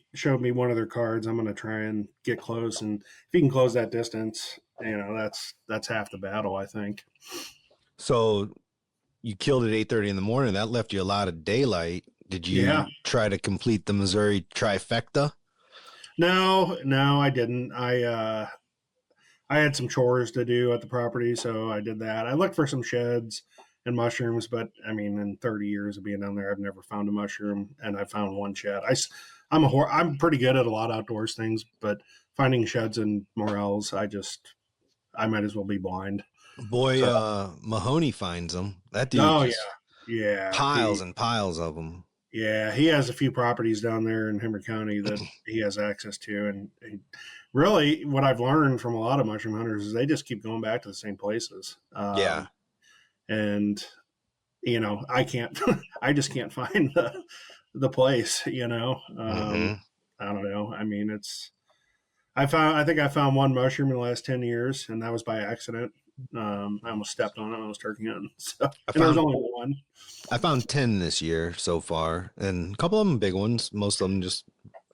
one of their cards. I'm going to try and get close, and if you can close that distance, that's half the battle, I think. so you killed at 8:30 in the morning. That left you a lot of daylight. Did Yeah. you try to complete the Missouri trifecta? No, I didn't. I had some chores to do at the property, so I did that. I looked for some sheds and mushrooms, but I mean, in 30 years of being down there, I've never found a mushroom, and I found one shed. I'm pretty good at a lot of outdoors things, but finding sheds and morels, I might as well be blind. Boy, So, Mahoney finds them. That dude oh yeah, just yeah, piles and piles of them. he has a few properties down there in Henry County that he has access to, and really, what I've learned from a lot of mushroom hunters is they just keep going back to the same places. Yeah. And I can't I just can't find the place. Mm-hmm. I don't know. I mean, I think I found one mushroom in the last 10 years, and that was by accident. I almost stepped on it when I was turkey hunting. So, I and there was found only one. I found 10 this year so far, and a couple of them big ones, most of them just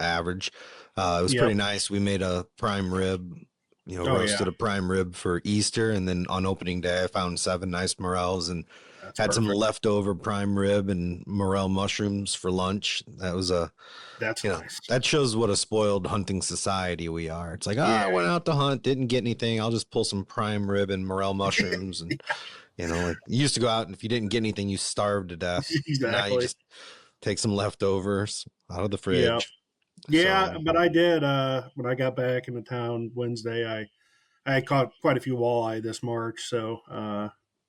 average. It was Yep. pretty nice. We made a prime rib, Oh yeah, roasted a prime rib for Easter, and then on opening day, I found 7 nice morels and that's had some perfect. leftover prime rib and morel mushrooms for lunch. That was That's nice. that shows what a spoiled hunting society we are. It's like, Yeah, I went out to hunt, didn't get anything. I'll just pull some prime rib and morel mushrooms. And, like you used to go out and if you didn't get anything, you starved to death. Now you exactly. just take some leftovers out of the Yeah, fridge. yeah. So But I did when I got back into town Wednesday. I caught quite a few walleye this March, so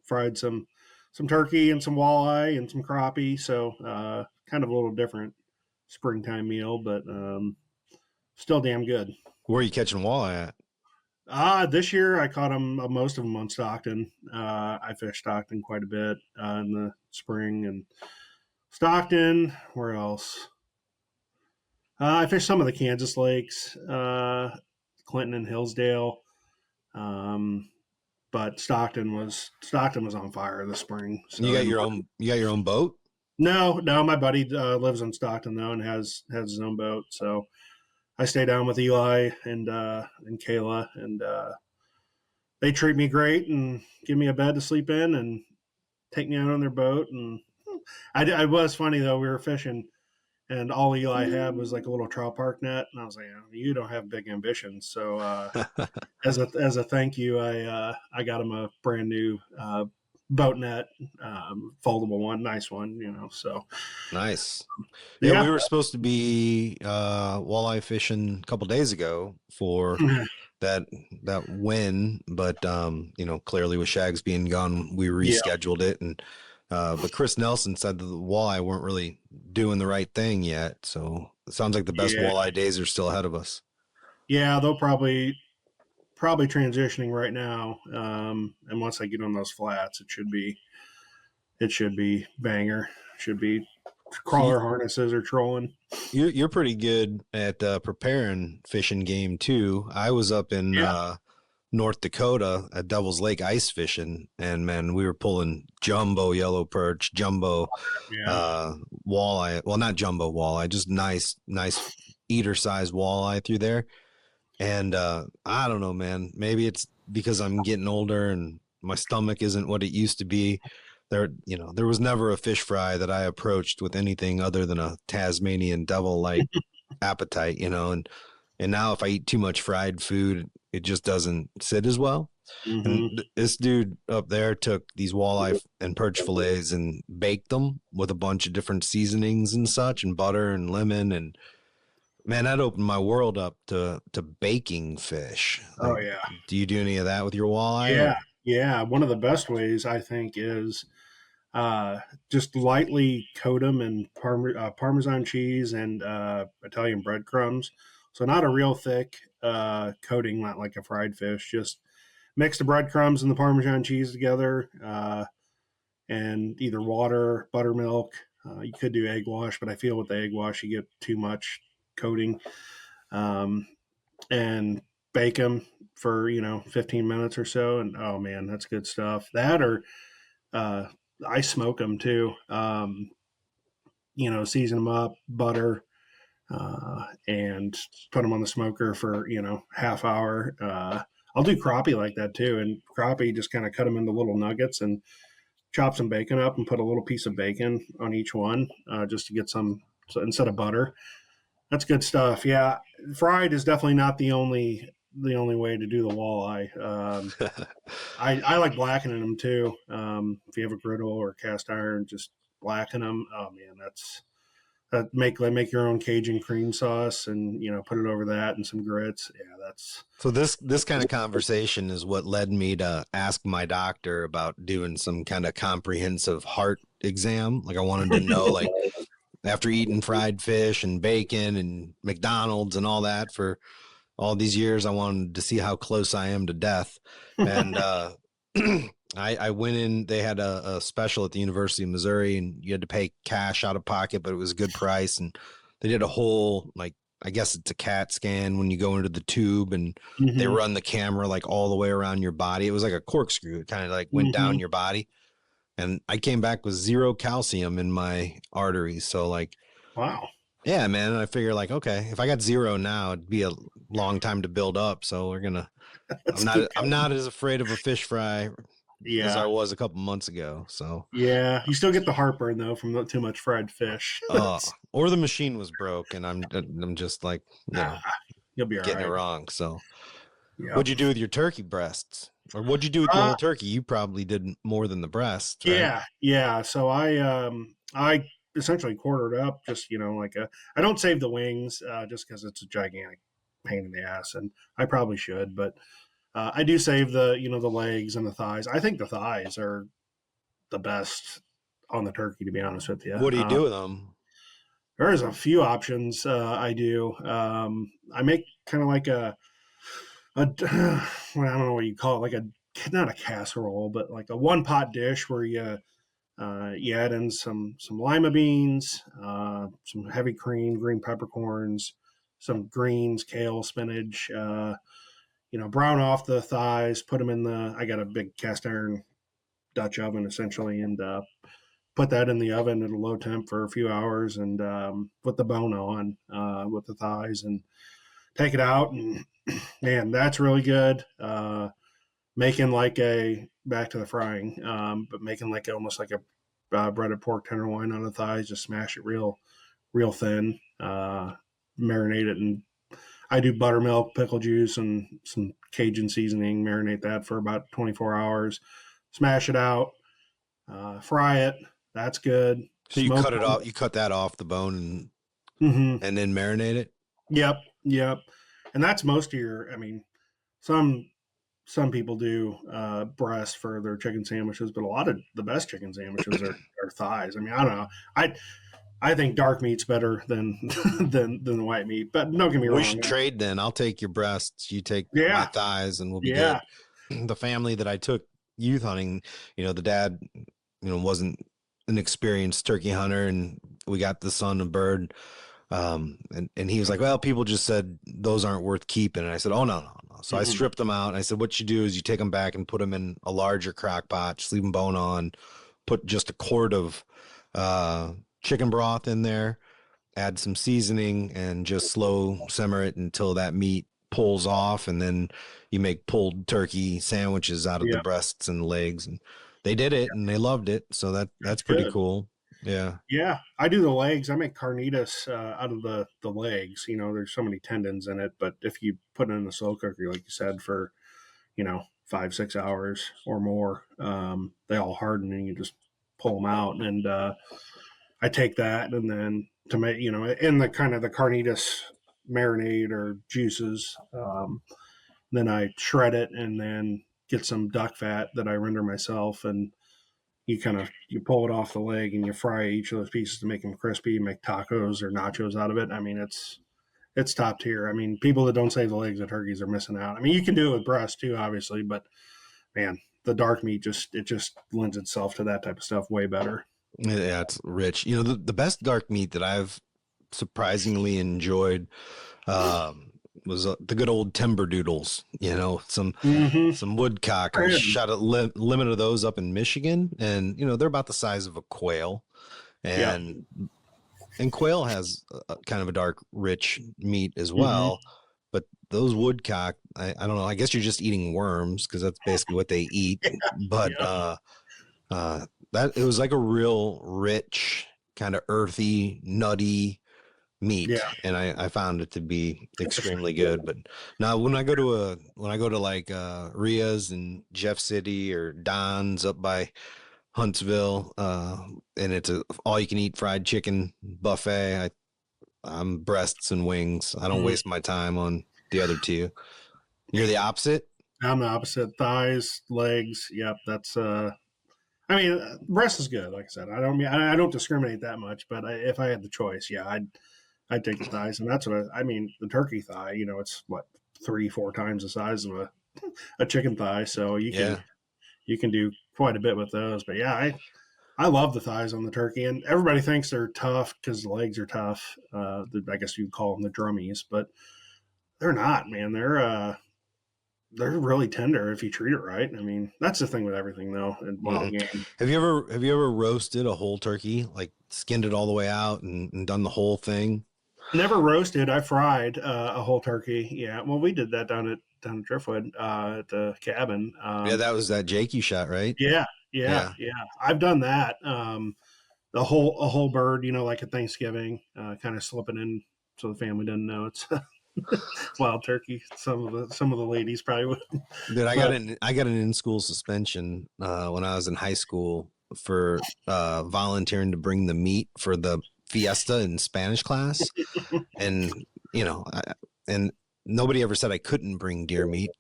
fried some turkey and some walleye and some crappie. So kind of a little different springtime meal, but still damn good. where are you catching walleye at? This year I caught them most of them on Stockton. I fished Stockton quite a bit in the spring and Stockton. Where else? I fished some of the Kansas lakes, Clinton and Hillsdale. Um, but Stockton was on fire this spring. You So got your own boat? no, my buddy lives in Stockton though and has his own boat. So I stay down with Eli and Kayla, and they treat me great and give me a bed to sleep in and take me out on their boat. And I was funny though. We were fishing and all Eli had was like a little trout park net, and I was like, "You don't have big ambitions." So as a thank you, I got him a brand new boat net, foldable one, nice one, So Nice. Yeah, we yeah, were supposed to be walleye fishing a couple days ago for that win, but clearly with Shags being gone, we yeah, rescheduled it. And but Chris Nelson said that the walleye weren't really doing the right thing yet, so it sounds like the best yeah, walleye days are still ahead of us. yeah. They'll probably transitioning right now, and once I get on those flats, it should be banger. Should be You, crawler harnesses or trolling. you're pretty good at preparing fishing game too. I was up in Yeah, North Dakota at Devil's Lake ice fishing, and man, we were pulling jumbo yellow perch, jumbo yeah. uh, walleye. Well, not jumbo walleye, just nice eater sized walleye through there. And I don't know, man. Maybe it's because I'm getting older and my stomach isn't what it used to be. There was never a fish fry that I approached with anything other than a Tasmanian devil like appetite, and now if I eat too much fried food, it just doesn't sit as well. And Hmm. this dude up there took these walleye and perch fillets and baked them with a bunch of different seasonings and such, and butter and lemon. And man, that opened my world up to baking fish. Oh Like, yeah, do you do any of that with your walleye? yeah, Or yeah. One of the best ways I think is Uh, just lightly coat them in Parmesan cheese and Italian breadcrumbs. So not a real thick coating, not like a fried fish. Just mix the breadcrumbs and the Parmesan cheese together, and either water, buttermilk. You could do egg wash, but I feel with the egg wash you get too much coating. Um, and bake them for 15 minutes or so, and oh man, that's good stuff. That or uh, I smoke them too. Season them up, butter, and put them on the smoker for half hour. I'll do crappie like that too, and crappie just kind of cut them into little nuggets and chop some bacon up and put a little piece of bacon on each one, just to get some, so instead of butter. That's good stuff. Yeah, fried is definitely not the only way to do the walleye. I like blackening them too. If you have a griddle or cast iron, just blacken them. Oh man, make your own Cajun cream sauce and put it over that and some grits. Yeah, that's So this kind of conversation is what led me to ask my doctor about doing some kind of comprehensive heart exam. Like I wanted to know, like after eating fried fish and bacon and McDonald's and all that for all these years, I wanted to see how close I am to death. And I went in. They had a special at the University of Missouri, and you had to pay cash out of pocket, but it was a good price. And they did a whole, like, I guess it's a CAT scan when you go into the tube, and they mm-hmm, run the camera like all the way around your body. It was like a corkscrew. It kind of like went mm-hmm. down your body. And I came back with zero calcium in my arteries. So like, Wow, yeah, man. And I figure like, okay, if I got zero now, it'd be a long time to build up. So let's keep I'm going. not as afraid of a fish fry as I Yeah, was a couple months ago. So, yeah. You still get the heartburn though from too much fried fish. or the machine was broke and I'm just like, Nah, you'll be all getting it right. wrong. So Yep. what'd you do with your turkey breasts? Or what'd you do with your Uh, whole turkey? You probably did more than the breasts, right? yeah. So I essentially quartered up, just like I don't save the wings, just because it's a gigantic pain in the ass, and I probably should, but I do save the legs and the thighs. I think the thighs are the best on the turkey, to be honest with you. What do you do with them? There's a few options I do. I make kind of like a well, I don't know what you call it, like a, not a casserole, but like a one pot dish where you add in some lima beans, some heavy cream, green peppercorns, some greens, kale, spinach. Brown off the thighs, put them in the. I got a big cast iron Dutch oven essentially, and put that in the oven at a low temp for a few hours, and put the bone on with the thighs, and take it out, and man, that's really good. Making like a, back to the frying, but making like almost like a breaded pork tenderloin on the thighs. Just smash it real thin. Marinate it, and I do buttermilk, pickle juice, and some Cajun seasoning. Marinate that for about 24 hours. Smash it out. Fry it. That's good. So you Smoke cut it them. off, you cut that off the bone Mm-hmm. and then marinate it. Yep. And that's most of your. I mean, some people do breast for their chicken sandwiches, but a lot of the best chicken sandwiches are thighs. I mean, I don't know. I think dark meat's better than than the white meat, but don't get me We wrong. should trade then. I'll take your breasts, you take my Yeah, thighs, and we'll be yeah, good. The family that I took youth hunting, the dad, wasn't an experienced turkey hunter, and we got the son a bird. And he was like, well, people just said those aren't worth keeping. And I said, oh, no. So I mm-hmm. stripped them out. And I said, what you do is you take them back and put them in a larger crock pot, just leave them bone on, put just a quart of uh, chicken broth in there, add some seasoning, and just slow simmer it until that meat pulls off. And then you make pulled turkey sandwiches out of the Yeah, breasts and legs. And they did it and they loved it. So that's that's pretty good. cool. Yeah. Yeah, I do the legs. I make carnitas out of the legs. There's so many tendons in it, but if you put it in the slow cooker, like you said, for 5-6 hours or more, they all harden, and you just pull them out. And I take that, and then to make in the kind of the carnitas marinade or juices. Then I shred it, and then get some duck fat that I render myself, and you pull it off the leg and you fry each of those pieces to make them crispy, make tacos or nachos out of it. I mean, it's top tier. I mean, people that don't save the legs of turkeys are missing out. I mean, you can do it with breast too, obviously, but man, the dark meat just lends itself to that type of stuff way better. Yeah, it's rich. You know, the best dark meat that I've surprisingly enjoyed was the good old timber doodles. You know, Mm-hmm. some woodcock. I shot a limit of those up in Michigan, and you know they're about the size of a quail, Yep. and quail has kind of a dark, rich meat as Mm-hmm. well. But those woodcock, I don't know. I guess you're just eating worms because that's basically what they eat. But Yeah. that it was like a real rich, kind of earthy, nutty Yeah. meat, and I found it to be Interesting. extremely good. But now when I go to like Ria's in Jeff City or Don's up by Huntsville, and it's a all you can eat fried chicken buffet. I'm breasts and wings. I don't Mm-hmm. waste my time on the other two. You're the opposite. I'm the opposite. Thighs, legs. Yep. That's I mean, breast is good. Like I said, I don't discriminate that much. But if I had the choice, yeah, I'd take the thighs, and that's what I mean. The turkey thigh, it's what 3-4 times the size of a chicken thigh, so Yeah. you can do quite a bit with those. But yeah, I love the thighs on the turkey, and everybody thinks they're tough because the legs are tough. I guess you'd call them the drummies, but they're not, man. They're really tender if you treat it right. I mean, that's the thing with everything though in wild Mhm. game. Have you ever roasted a whole turkey, like skinned it all the way out and done the whole thing? Never roasted. I fried a whole turkey. Yeah, well, we did that down at Driftwood at the cabin. Yeah, that was that Jake you shot, right? Yeah, yeah, Yeah. yeah. I've done that. The a whole bird, like at Thanksgiving, kind of slipping in so the family doesn't know it's wild turkey. Some of the ladies probably would, Dude, but I got an in school suspension when I was in high school for volunteering to bring the meat for the fiesta in Spanish class, and you know, and nobody ever said I couldn't bring deer meat.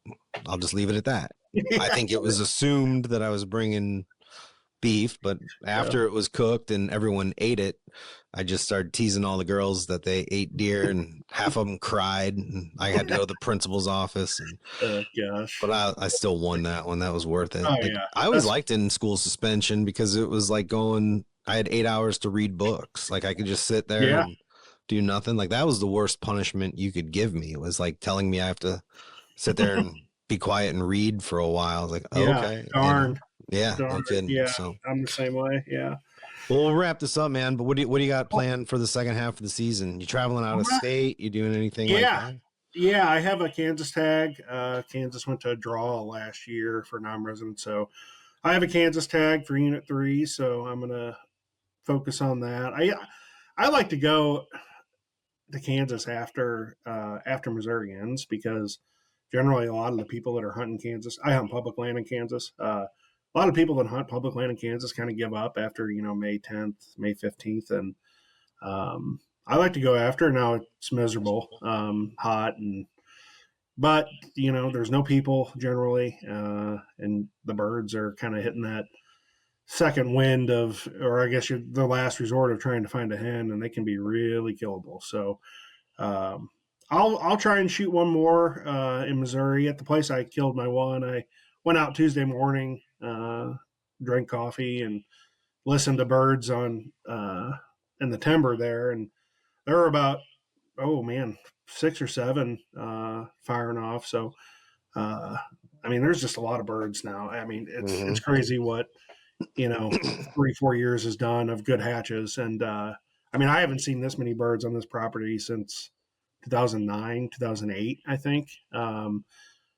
I'll just leave it at that. I yeah, think it was assumed that I was bringing beef, but yeah, after it was cooked and everyone ate it, I just started teasing all the girls that they ate deer, and half of them cried, and I had to go to the principal's office. And but gosh, I still won that one. That was worth it. oh Like yeah, I always that's liked it in school suspension because it was like going. I had 8 hours to read books. Like I could just sit there yeah, and do nothing. Like that was the worst punishment you could give me. It was like telling me I have to sit there and be quiet and read for a while. I was like, oh, yeah, okay, you know, darn, yeah, darn, no kidding. yeah. So I'm the same way. Yeah. well, we'll wrap this up, man. But what do you got planned for the second half of the season? You traveling out of Well, state? You doing anything like yeah, that? yeah. I have a Kansas tag. Kansas went to a draw last year for non-residents, so I have a Kansas tag for Unit 3. So I'm gonna focus on that. I like to go to Kansas after Missouri ends because generally a lot of the people that are hunting Kansas, I hunt public land in Kansas. A lot of people that hunt public land in Kansas kind of give up after May 10th, May 15th, and I like to go after. Now it's miserable, hot, but there's no people generally, and the birds are kind of hitting that second wind of, or I guess you're the last resort of trying to find a hen, and they can be really killable. So um, I'll try and shoot one more in Missouri at the place I killed my one. I went out Tuesday morning, drank coffee, and listened to birds on in the timber there, and there were about, oh man, 6 or 7 firing off. So uh, I mean, there's just a lot of birds now. I mean, it's Mm-hmm. crazy what 3-4 years has done of good hatches, and I mean, I haven't seen this many birds on this property since 2009, 2008, I think.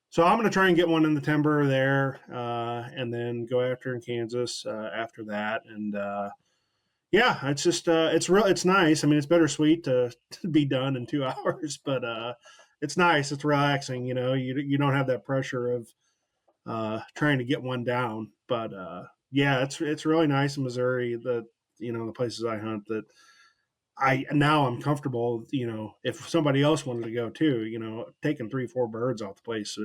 So I'm going to try and get one in the timber there, and then go after in Kansas after that. And yeah, it's just it's nice. I mean, it's bittersweet to be done in 2 hours, but it's nice. It's relaxing. You don't have that pressure of trying to get one down. But yeah, it's really nice in Missouri. The places I hunt that now I'm comfortable. If somebody else wanted to go too, taking 3-4 birds off the place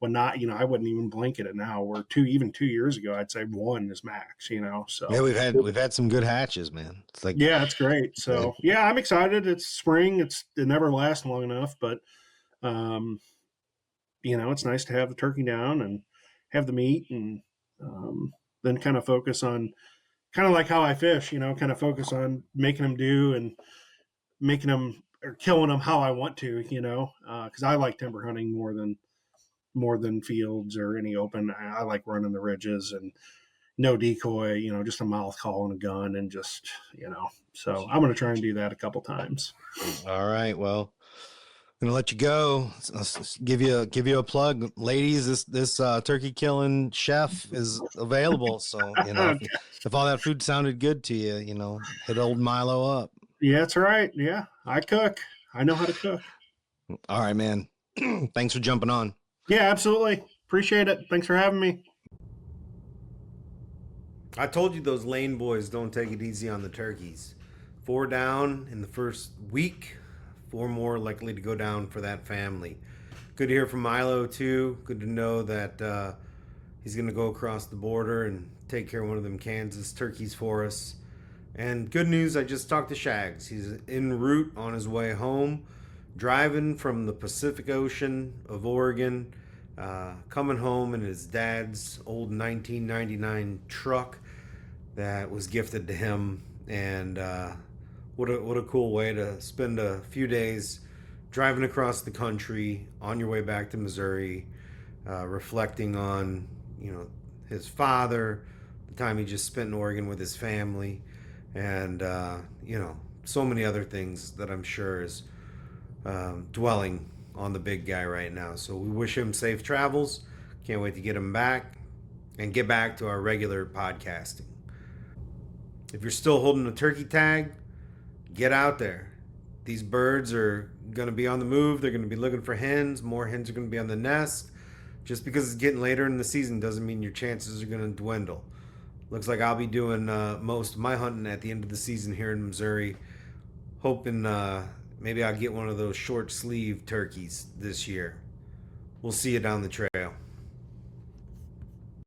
but not, I wouldn't even blanket it now. Where even 2 years ago, I'd say one is max. Yeah, So we've had some good hatches, man. It's like yeah, it's great. So yeah, I'm excited. It's spring. It never lasts long enough, but um, it's nice to have the turkey down and have the meat, and um, then kind of focus on kind of like how I fish. Kind of focus on making them do and making them or killing them how I want to. Because I like timber hunting more than fields or any open. I like running the ridges and no decoy, just a mouth call and a gun and just, so I'm going to try and do that a couple times. all right. Well, I'm gonna let you go. Give you a plug, ladies. This turkey killing chef is available. So if all that food sounded good to you, hit old Milo up. Yeah, that's right. Yeah, I cook. I know how to cook. All right, man. Thanks for jumping on. Yeah, absolutely. Appreciate it. Thanks for having me. I told you those lane boys don't take it easy on the turkeys. 4 down in the first week, 4 more likely to go down for that family. Good to hear from Milo too. Good to know that he's going to go across the border and take care of one of them Kansas turkeys for us. And good news, I just talked to Shags. He's en route on his way home, driving from the Pacific Ocean of Oregon, coming home in his dad's old 1999 truck that was gifted to him. And what a cool way to spend a few days driving across the country on your way back to Missouri, reflecting on his father, the time he just spent in Oregon with his family, and so many other things that I'm sure is dwelling on the big guy right now. So we wish him safe travels. Can't wait to get him back and get back to our regular podcasting. If you're still holding a turkey tag, get out there. These birds are going to be on the move. They're going to be looking for hens. More hens are going to be on the nest. Just because it's getting later in the season doesn't mean your chances are going to dwindle. Looks like I'll be doing most of my hunting at the end of the season here in Missouri. Hoping maybe I'll get one of those short sleeve turkeys this year. We'll see you down the trail.